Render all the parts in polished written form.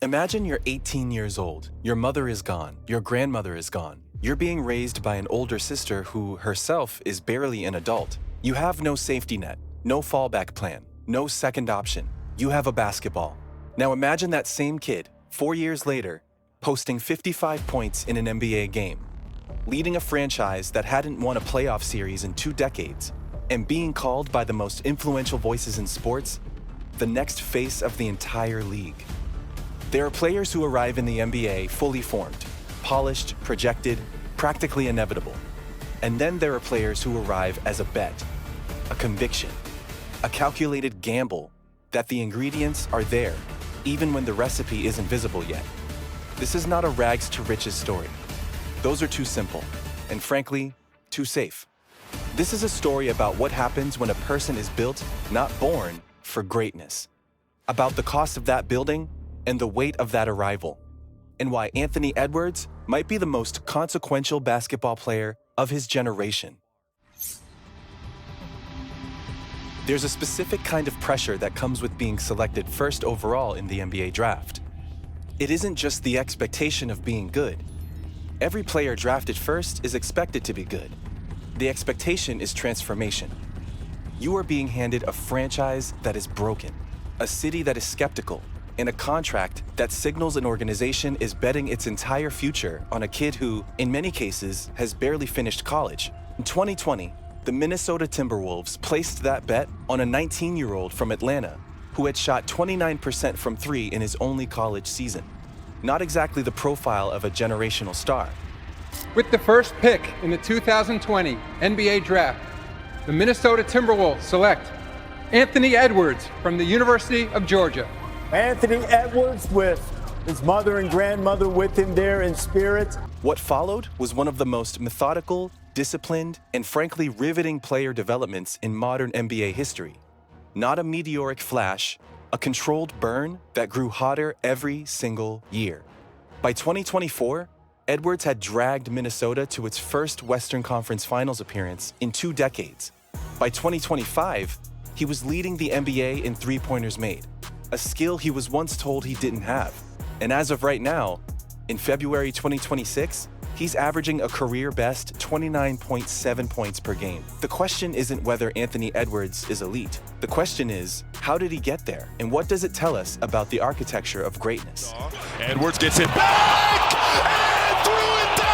Imagine you're 18 years old, your mother is gone, your grandmother is gone. You're being raised by an older sister who herself is barely an adult. You have no safety net, no fallback plan, no second option. You have a basketball. Now imagine that same kid, 4 years later, posting 55 points in an NBA game, leading a franchise that hadn't won a playoff series in 2 decades, and being called by the most influential voices in sports the next face of the entire league. There are players who arrive in the NBA fully formed, polished, projected, practically inevitable. And then there are players who arrive as a bet, a conviction, a calculated gamble that the ingredients are there, even when the recipe isn't visible yet. This is not a rags to riches story. Those are too simple, and frankly, too safe. This is a story about what happens when a person is built, not born, for greatness. About the cost of that building and the weight of that arrival, and why Anthony Edwards might be the most consequential basketball player of his generation. There's a specific kind of pressure that comes with being selected first overall in the NBA draft. It isn't just the expectation of being good. Every player drafted first is expected to be good. The expectation is transformation. You are being handed a franchise that is broken, a city that is skeptical, and a contract that signals an organization is betting its entire future on a kid who, in many cases, has barely finished college. In 2020, the Minnesota Timberwolves placed that bet on a 19-year-old from Atlanta who had shot 29% from 3 in his only college season. Not exactly the profile of a generational star. With the first pick in the 2020 NBA Draft, the Minnesota Timberwolves select Anthony Edwards from the University of Georgia. Anthony Edwards with his mother and grandmother with him there in spirit. What followed was one of the most methodical, disciplined, and frankly riveting player developments in modern NBA history. Not a meteoric flash, a controlled burn that grew hotter every single year. By 2024, Edwards had dragged Minnesota to its first Western Conference Finals appearance in 2 decades. By 2025, he was leading the NBA in three-pointers made, a skill he was once told he didn't have. And as of right now, in February 2026, he's averaging a career-best 29.7 points per game. The question isn't whether Anthony Edwards is elite. The question is, how did he get there? And what does it tell us about the architecture of greatness? Edwards gets it back and threw it down!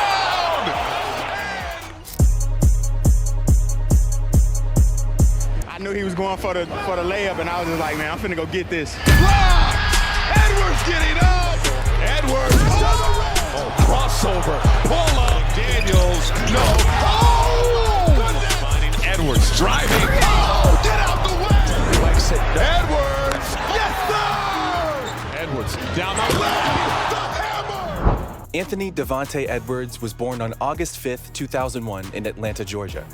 I knew he was going for the layup, and I was just like, man, I'm finna go get this. Blocked! Edwards getting up! Edwards to the rim! Oh, crossover, pull up, Daniels, no. Oh! Finding Edwards, driving. Oh, get out the way! Edwards, yes sir! Edwards down the lane, the hammer! Anthony Devontae Edwards was born on August 5th, 2001 in Atlanta, Georgia,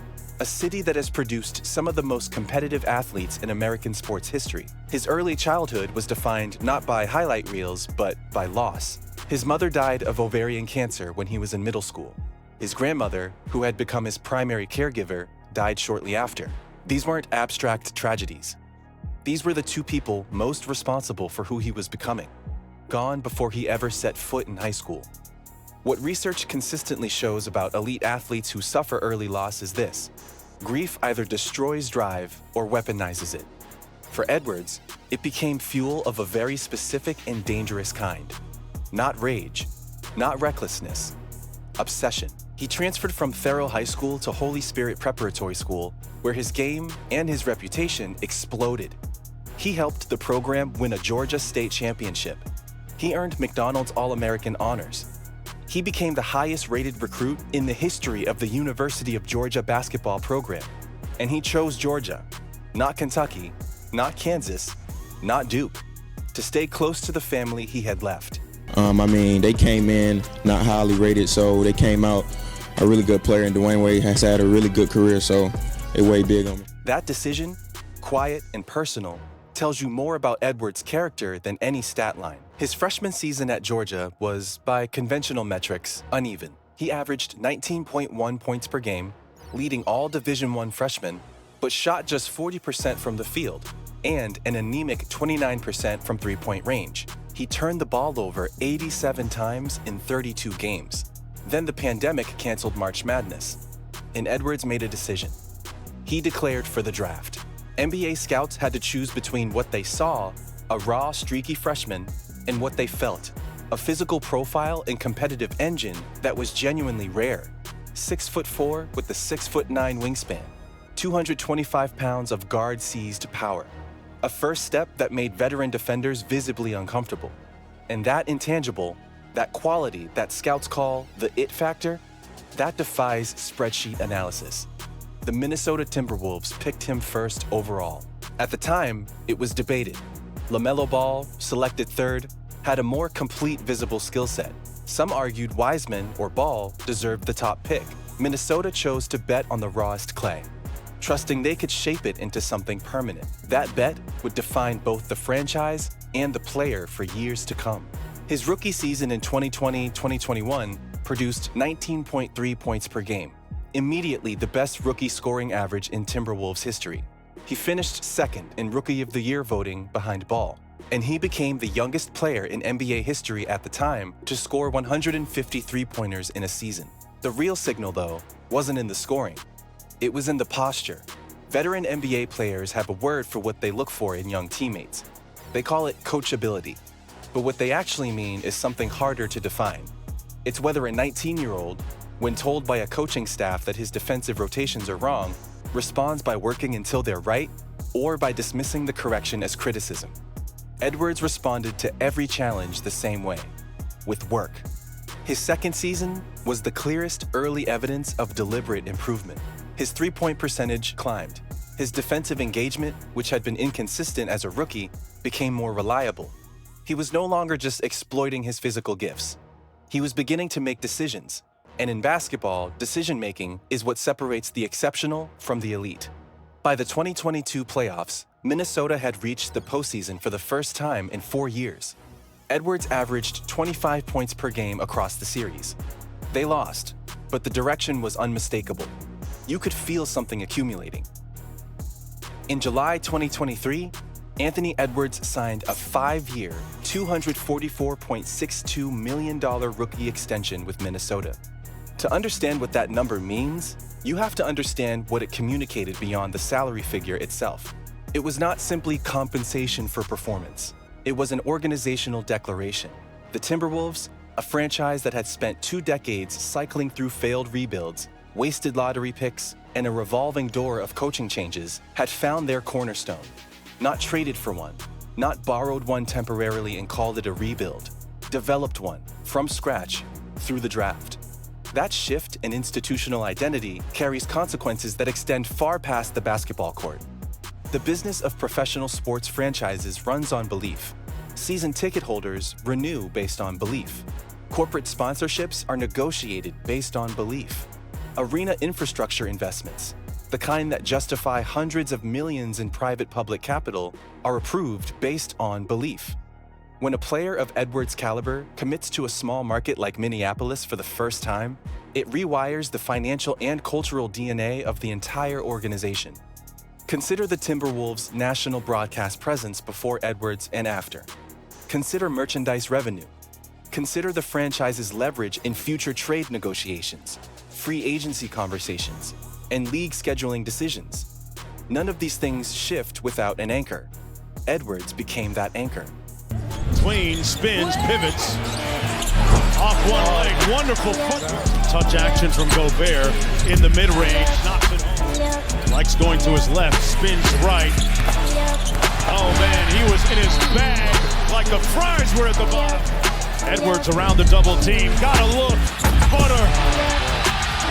a city that has produced some of the most competitive athletes in American sports history. His early childhood was defined not by highlight reels, but by loss. His mother died of ovarian cancer when he was in middle school. His grandmother, who had become his primary caregiver, died shortly after. These weren't abstract tragedies. These were the 2 people most responsible for who he was becoming, gone before he ever set foot in high school. What research consistently shows about elite athletes who suffer early loss is this: grief either destroys drive or weaponizes it. For Edwards, it became fuel of a very specific and dangerous kind. Not rage, not recklessness, obsession. He transferred from Farrell High School to Holy Spirit Preparatory School, where his game and his reputation exploded. He helped the program win a Georgia state championship. He earned McDonald's All-American honors. He became the highest-rated recruit in the history of the University of Georgia basketball program. And he chose Georgia, not Kentucky, not Kansas, not Duke, to stay close to the family he had left. They came in not highly rated, so they came out a really good player, and Dwayne Wade has had a really good career, so it weighed big on me. That decision, quiet and personal, tells you more about Edwards' character than any stat line. His freshman season at Georgia was, by conventional metrics, uneven. He averaged 19.1 points per game, leading all Division I freshmen, but shot just 40% from the field and an anemic 29% from three-point range. He turned the ball over 87 times in 32 games. Then the pandemic canceled March Madness, and Edwards made a decision. He declared for the draft. NBA scouts had to choose between what they saw, a raw, streaky freshman, and what they felt, a physical profile and competitive engine that was genuinely rare. 6'4" with the 6'9" wingspan, 225 pounds of guard-seized power. A first step that made veteran defenders visibly uncomfortable. And that intangible, that quality that scouts call the it factor, that defies spreadsheet analysis. The Minnesota Timberwolves picked him first overall. At the time, it was debated. LaMelo Ball, selected third, had a more complete visible skill set. Some argued Wiseman or Ball deserved the top pick. Minnesota chose to bet on the rawest clay, trusting they could shape it into something permanent. That bet would define both the franchise and the player for years to come. His rookie season in 2020-2021 produced 19.3 points per game, immediately the best rookie scoring average in Timberwolves history. He finished second in Rookie of the Year voting behind Ball, and he became the youngest player in NBA history at the time to score 150 three-pointers in a season. The real signal, though, wasn't in the scoring. It was in the posture. Veteran NBA players have a word for what they look for in young teammates. They call it coachability. But what they actually mean is something harder to define. It's whether a 19-year-old, when told by a coaching staff that his defensive rotations are wrong, responds by working until they're right, or by dismissing the correction as criticism. Edwards responded to every challenge the same way, with work. His second season was the clearest early evidence of deliberate improvement. His three-point percentage climbed. His defensive engagement, which had been inconsistent as a rookie, became more reliable. He was no longer just exploiting his physical gifts. He was beginning to make decisions. And in basketball, decision-making is what separates the exceptional from the elite. By the 2022 playoffs, Minnesota had reached the postseason for the first time in 4 years. Edwards averaged 25 points per game across the series. They lost, but the direction was unmistakable. You could feel something accumulating. In July 2023, Anthony Edwards signed a 5-year, $244.62 million rookie extension with Minnesota. To understand what that number means, you have to understand what it communicated beyond the salary figure itself. It was not simply compensation for performance. It was an organizational declaration. The Timberwolves, a franchise that had spent 2 decades cycling through failed rebuilds, wasted lottery picks, and a revolving door of coaching changes, had found their cornerstone. Not traded for one, not borrowed one temporarily and called it a rebuild. Developed one, from scratch, through the draft. That shift in institutional identity carries consequences that extend far past the basketball court. The business of professional sports franchises runs on belief. Season ticket holders renew based on belief. Corporate sponsorships are negotiated based on belief. Arena infrastructure investments, the kind that justify hundreds of millions in private-public capital, are approved based on belief. When a player of Edwards' caliber commits to a small market like Minneapolis for the first time, it rewires the financial and cultural DNA of the entire organization. Consider the Timberwolves' national broadcast presence before Edwards and after. Consider merchandise revenue. Consider the franchise's leverage in future trade negotiations, free agency conversations, and league scheduling decisions. None of these things shift without an anchor. Edwards became that anchor. Clean, spins, pivots. Off one leg, wonderful foot. Touch action from Gobert in the mid-range. Knocks it home. Likes going to his left, spins right. Oh man, he was in his bag like the fries were at the bottom. Edwards around the double team. Gotta look. Butter.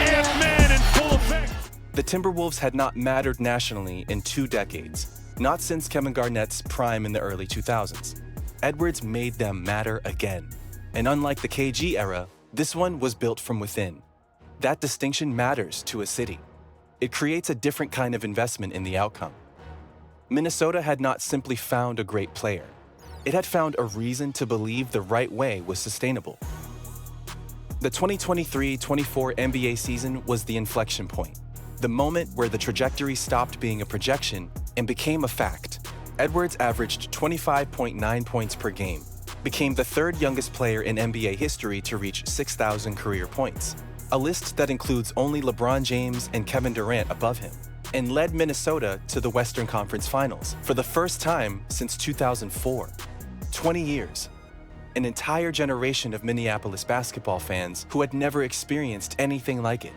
Ant-Man in full effect. The Timberwolves had not mattered nationally in 2 decades, not since Kevin Garnett's prime in the early 2000s. Edwards made them matter again. And unlike the KG era, this one was built from within. That distinction matters to a city. It creates a different kind of investment in the outcome. Minnesota had not simply found a great player. It had found a reason to believe the right way was sustainable. The 2023-24 NBA season was the inflection point, the moment where the trajectory stopped being a projection and became a fact. Edwards averaged 25.9 points per game, became the third youngest player in NBA history to reach 6,000 career points, a list that includes only LeBron James and Kevin Durant above him, and led Minnesota to the Western Conference Finals for the first time since 2004. 20 years. An entire generation of Minneapolis basketball fans who had never experienced anything like it.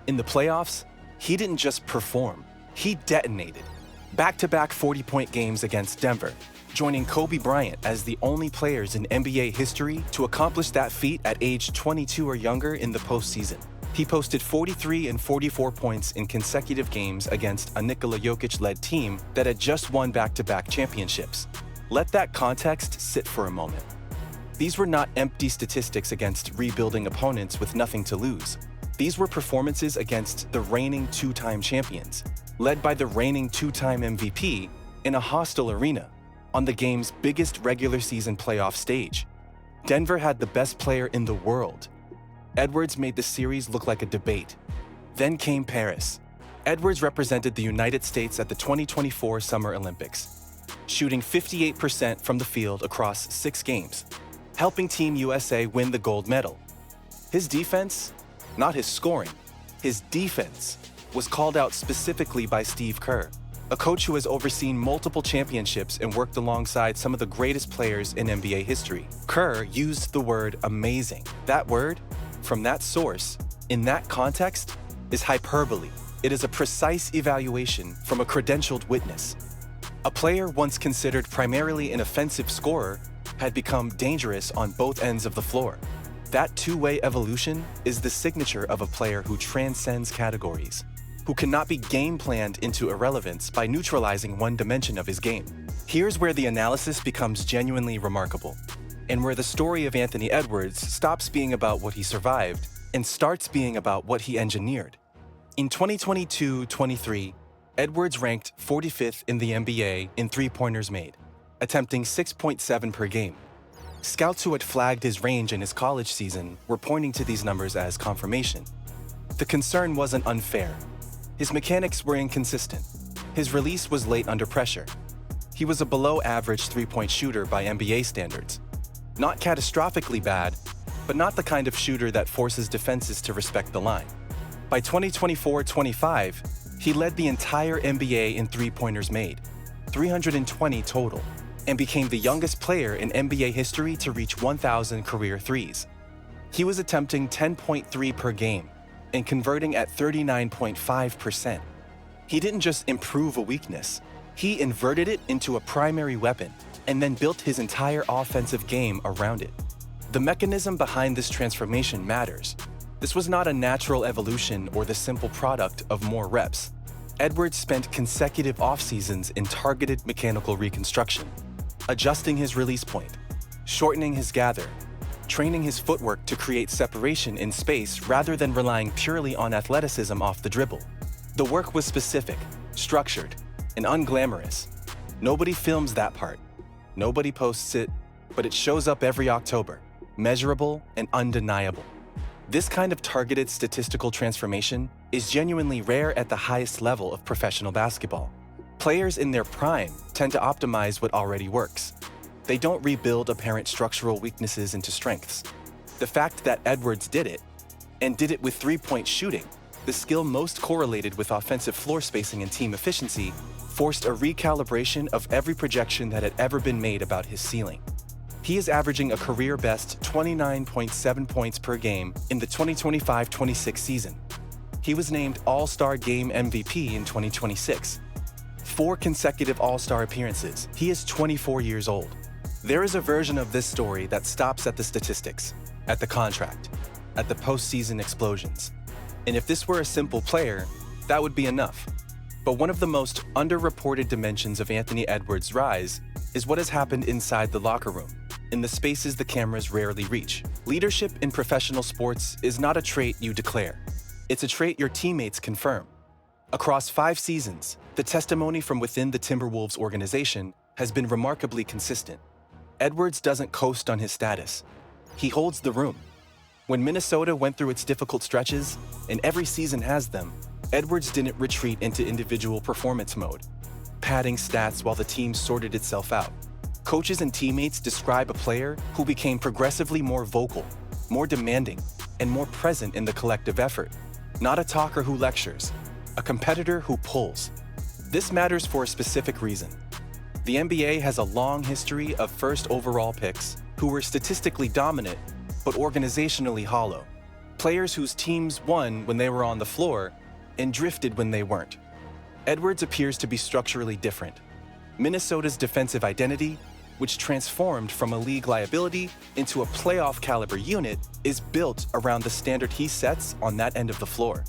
In the playoffs, he didn't just perform, he detonated. Back-to-back 40-point games against Denver, joining Kobe Bryant as the only players in NBA history to accomplish that feat at age 22 or younger in the postseason. He posted 43 and 44 points in consecutive games against a Nikola Jokic-led team that had just won back-to-back championships. Let that context sit for a moment. These were not empty statistics against rebuilding opponents with nothing to lose. These were performances against the reigning two-time champions, led by the reigning two-time MVP in a hostile arena on the game's biggest regular season playoff stage. Denver had the best player in the world. Edwards made the series look like a debate. Then came Paris. Edwards represented the United States at the 2024 Summer Olympics, shooting 58% from the field across 6 games, helping Team USA win the gold medal. His defense, not his scoring, his defense, was called out specifically by Steve Kerr, a coach who has overseen multiple championships and worked alongside some of the greatest players in NBA history. Kerr used the word amazing. That word, from that source, in that context, is hyperbole. It is a precise evaluation from a credentialed witness. A player once considered primarily an offensive scorer had become dangerous on both ends of the floor. That two-way evolution is the signature of a player who transcends categories, who cannot be game-planned into irrelevance by neutralizing one dimension of his game. Here's where the analysis becomes genuinely remarkable, and where the story of Anthony Edwards stops being about what he survived and starts being about what he engineered. In 2022-23, Edwards ranked 45th in the NBA in three-pointers made, attempting 6.7 per game. Scouts who had flagged his range in his college season were pointing to these numbers as confirmation. The concern wasn't unfair. His mechanics were inconsistent. His release was late under pressure. He was a below-average three-point shooter by NBA standards. Not catastrophically bad, but not the kind of shooter that forces defenses to respect the line. By 2024-25, he led the entire NBA in three-pointers made, 320 total, and became the youngest player in NBA history to reach 1,000 career threes. He was attempting 10.3 per game and converting at 39.5%. He didn't just improve a weakness, he inverted it into a primary weapon and then built his entire offensive game around it. The mechanism behind this transformation matters. This was not a natural evolution or the simple product of more reps. Edwards spent consecutive off-seasons in targeted mechanical reconstruction, adjusting his release point, shortening his gather, training his footwork to create separation in space rather than relying purely on athleticism off the dribble. The work was specific, structured, and unglamorous. Nobody films that part. Nobody posts it, but it shows up every October, measurable and undeniable. This kind of targeted statistical transformation is genuinely rare at the highest level of professional basketball. Players in their prime tend to optimize what already works. They don't rebuild apparent structural weaknesses into strengths. The fact that Edwards did it, and did it with three-point shooting, the skill most correlated with offensive floor spacing and team efficiency, forced a recalibration of every projection that had ever been made about his ceiling. He is averaging a career-best 29.7 points per game in the 2025-26 season. He was named All-Star Game MVP in 2026. 4 consecutive All-Star appearances. He is 24 years old. There is a version of this story that stops at the statistics, at the contract, at the postseason explosions. And if this were a simple player, that would be enough. But one of the most underreported dimensions of Anthony Edwards' rise is what has happened inside the locker room, in the spaces the cameras rarely reach. Leadership in professional sports is not a trait you declare. It's a trait your teammates confirm. Across 5 seasons, the testimony from within the Timberwolves organization has been remarkably consistent. Edwards doesn't coast on his status. He holds the room. When Minnesota went through its difficult stretches, and every season has them, Edwards didn't retreat into individual performance mode, padding stats while the team sorted itself out. Coaches and teammates describe a player who became progressively more vocal, more demanding, and more present in the collective effort. Not a talker who lectures, a competitor who pulls. This matters for a specific reason. The NBA has a long history of first overall picks who were statistically dominant, but organizationally hollow. Players whose teams won when they were on the floor and drifted when they weren't. Edwards appears to be structurally different. Minnesota's defensive identity, which transformed from a league liability into a playoff-caliber unit, is built around the standard he sets on that end of the floor.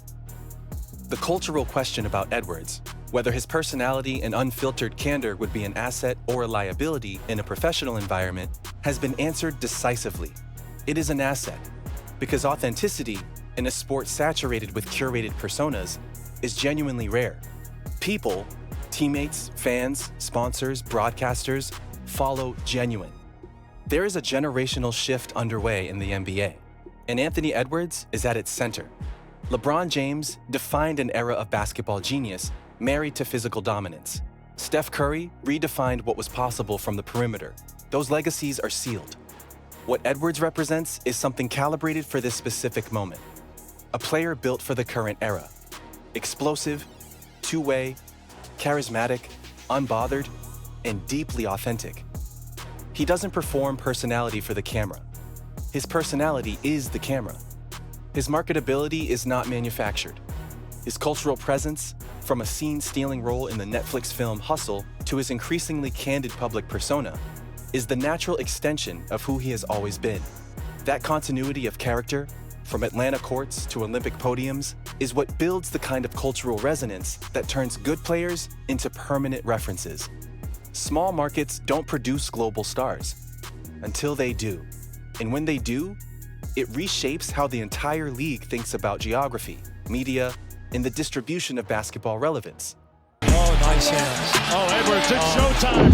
The cultural question about Edwards, whether his personality and unfiltered candor would be an asset or a liability in a professional environment, has been answered decisively. It is an asset, because authenticity in a sport saturated with curated personas is genuinely rare. People, teammates, fans, sponsors, broadcasters, follow genuine. There is a generational shift underway in the NBA, and Anthony Edwards is at its center. LeBron James defined an era of basketball genius married to physical dominance. Steph Curry redefined what was possible from the perimeter. Those legacies are sealed. What Edwards represents is something calibrated for this specific moment. A player built for the current era. Explosive, two-way, charismatic, unbothered, and deeply authentic. He doesn't perform personality for the camera. His personality is the camera. His marketability is not manufactured. His cultural presence, from a scene-stealing role in the Netflix film Hustle to his increasingly candid public persona, is the natural extension of who he has always been. That continuity of character, from Atlanta courts to Olympic podiums, is what builds the kind of cultural resonance that turns good players into permanent references. Small markets don't produce global stars until they do. And when they do, it reshapes how the entire league thinks about geography, media, and the distribution of basketball relevance. Oh, nice hands. Oh, Edwards, it's showtime.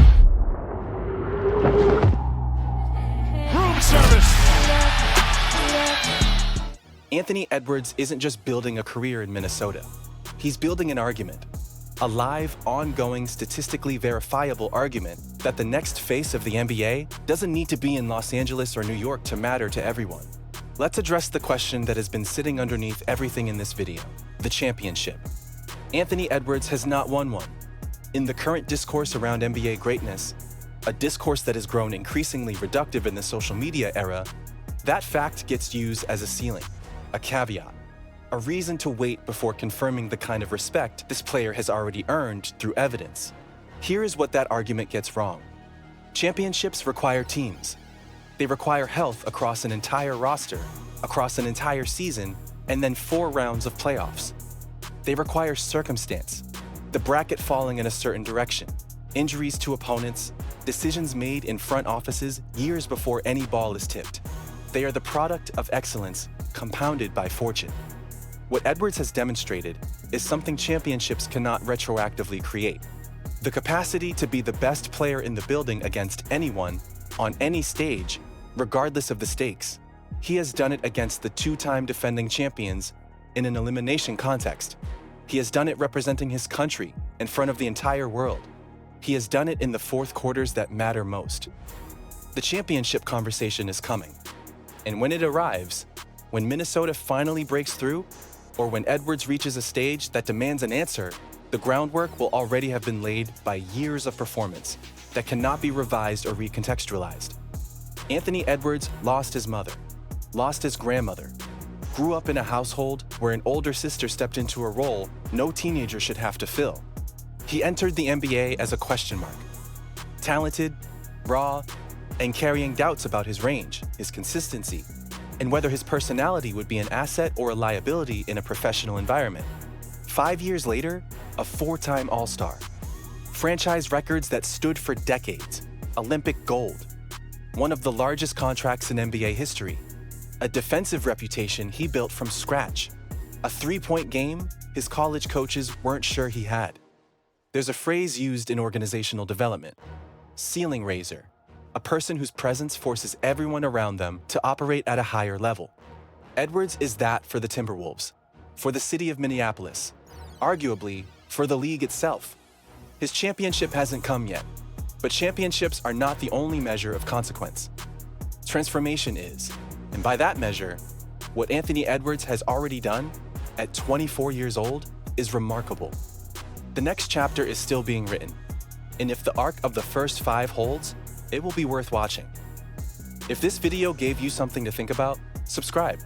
Room service. Anthony Edwards isn't just building a career in Minnesota. He's building an argument. A live, ongoing, statistically verifiable argument that the next face of the NBA doesn't need to be in Los Angeles or New York to matter to everyone. Let's address the question that has been sitting underneath everything in this video: the championship. Anthony Edwards has not won one. In the current discourse around NBA greatness, a discourse that has grown increasingly reductive in the social media era, that fact gets used as a ceiling, a caveat, a reason to wait before confirming the kind of respect this player has already earned through evidence. Here is what that argument gets wrong. Championships require teams. They require health across an entire roster, across an entire season, and then 4 rounds of playoffs. They require circumstance, the bracket falling in a certain direction, injuries to opponents, decisions made in front offices years before any ball is tipped. They are the product of excellence compounded by fortune. What Edwards has demonstrated is something championships cannot retroactively create: the capacity to be the best player in the building against anyone, on any stage, regardless of the stakes. He has done it against the 2-time defending champions in an elimination context. He has done it representing his country in front of the entire world. He has done it in the fourth quarters that matter most. The championship conversation is coming. And when it arrives, when Minnesota finally breaks through, or when Edwards reaches a stage that demands an answer, the groundwork will already have been laid by years of performance that cannot be revised or recontextualized. Anthony Edwards lost his mother, lost his grandmother, grew up in a household where an older sister stepped into a role no teenager should have to fill. He entered the NBA as a question mark, talented, raw, and carrying doubts about his range, his consistency, and whether his personality would be an asset or a liability in a professional environment. 5 years later, a 4-time All-Star. Franchise records that stood for decades, Olympic gold. One of the largest contracts in NBA history. A defensive reputation he built from scratch. A 3-point game his college coaches weren't sure he had. There's a phrase used in organizational development: ceiling raiser. A person whose presence forces everyone around them to operate at a higher level. Edwards is that for the Timberwolves, for the city of Minneapolis, arguably for the league itself. His championship hasn't come yet, But championships are not the only measure of consequence. Transformation is, and by that measure, what Anthony Edwards has already done at 24 years old is remarkable. The next chapter is still being written, and if the arc of the first 5 holds, it will be worth watching. If this video gave you something to think about, subscribe.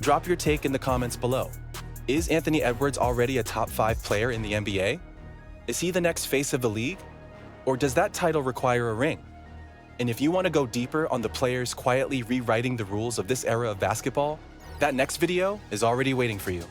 Drop your take in the comments below. Is Anthony Edwards already a top 5 player in the NBA? Is he the next face of the league? Or does that title require a ring? And if you want to go deeper on the players quietly rewriting the rules of this era of basketball, that next video is already waiting for you.